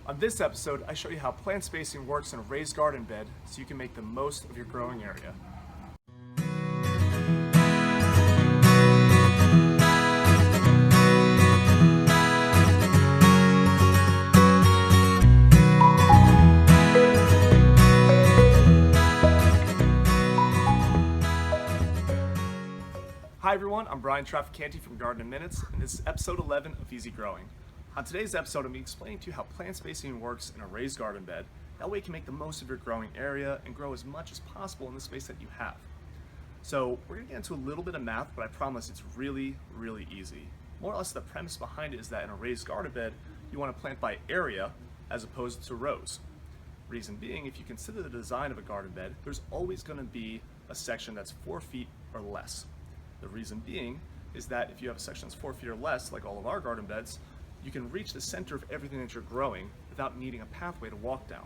On this episode, I show you how plant spacing works in a raised garden bed so you can make the most of your growing area. Hi everyone, I'm Bryan from Garden in Minutes, and this is episode 11 of Easy Growing. On today's episode, I'm going to be explaining to you how plant spacing works in a raised garden bed. That way you can make the most of your growing area and grow as much as possible in the space that you have. So we're going to get into a little bit of math, but I promise it's really easy. More or less the premise behind it is that in a raised garden bed, you want to plant by area as opposed to rows. Reason being, if you consider the design of a garden bed, there's always going to be a section that's 4 feet or less. The reason being is that if you have a section that's 4 feet or less, like all of our garden beds, you can reach the center of everything that you're growing without needing a pathway to walk down.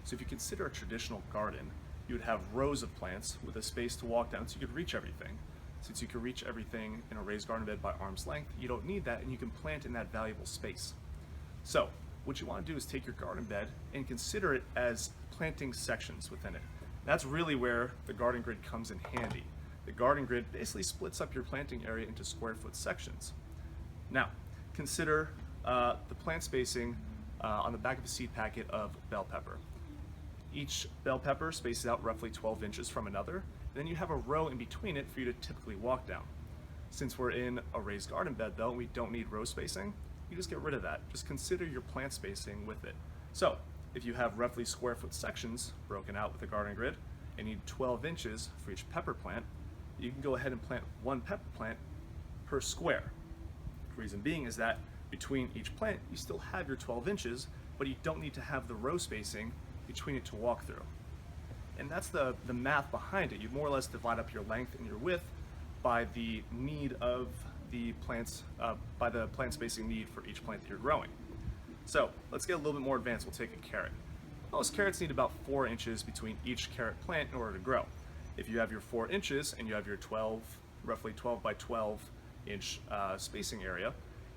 So if you consider a traditional garden, you would have rows of plants with a space to walk down so you could reach everything. Since you can reach everything in a raised garden bed by arm's length, you don't need that and you can plant in that valuable space. So what you want to do is take your garden bed and consider it as planting sections within it. That's really where the garden grid comes in handy. The garden grid basically splits up your planting area into square foot sections. Now, consider the plant spacing on the back of a seed packet of bell pepper. Each bell pepper spaces out roughly 12 inches from another, and then you have a row in between it for you to typically walk down. Since we're in a raised garden bed though, we don't need row spacing, you just get rid of that. Just consider your plant spacing with it. So, if you have roughly square foot sections broken out with a garden grid, and need 12 inches for each pepper plant, you can go ahead and plant one pepper plant per square. The reason being is that between each plant, you still have your 12 inches, but you don't need to have the row spacing between it to walk through. And that's the math behind it. You more or less divide up your length and your width by the need of the plants, by the plant spacing need for each plant that you're growing. So let's get a little bit more advanced. We'll take a carrot. Most carrots need about 4 inches between each carrot plant in order to grow. If you have your 4 inches and you have your roughly 12 by 12 inch spacing area,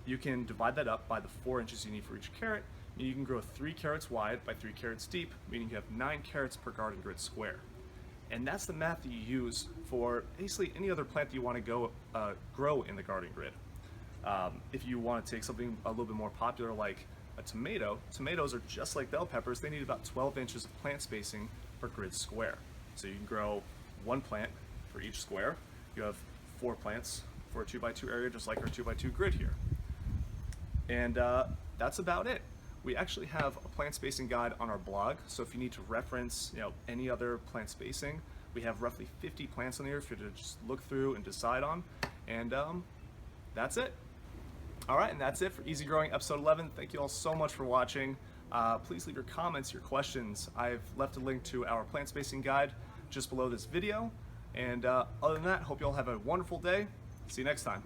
you can divide that up by the 4 inches you need for each carrot, and you can grow 3 carrots wide by 3 carrots deep, meaning you have 9 carrots per garden grid square. And that's the math that you use for basically any other plant that you want to grow in the garden grid. If you want to take something a little bit more popular like a tomato, tomatoes are just like bell peppers. They need about 12 inches of plant spacing per grid square. So you can grow 1 plant for each square. You have 4 plants for a 2x2 area, just like our 2x2 grid here. And that's about it. We actually have a plant spacing guide on our blog, so if you need to reference any other plant spacing, we have roughly 50 plants on there for you to just look through and decide on. And that's it. All right, and that's it for Easy Growing episode 11. Thank you all so much for watching. Please leave your comments, your questions. I've left a link to our plant spacing guide just below this video. And other than that, hope you all have a wonderful day. See you next time.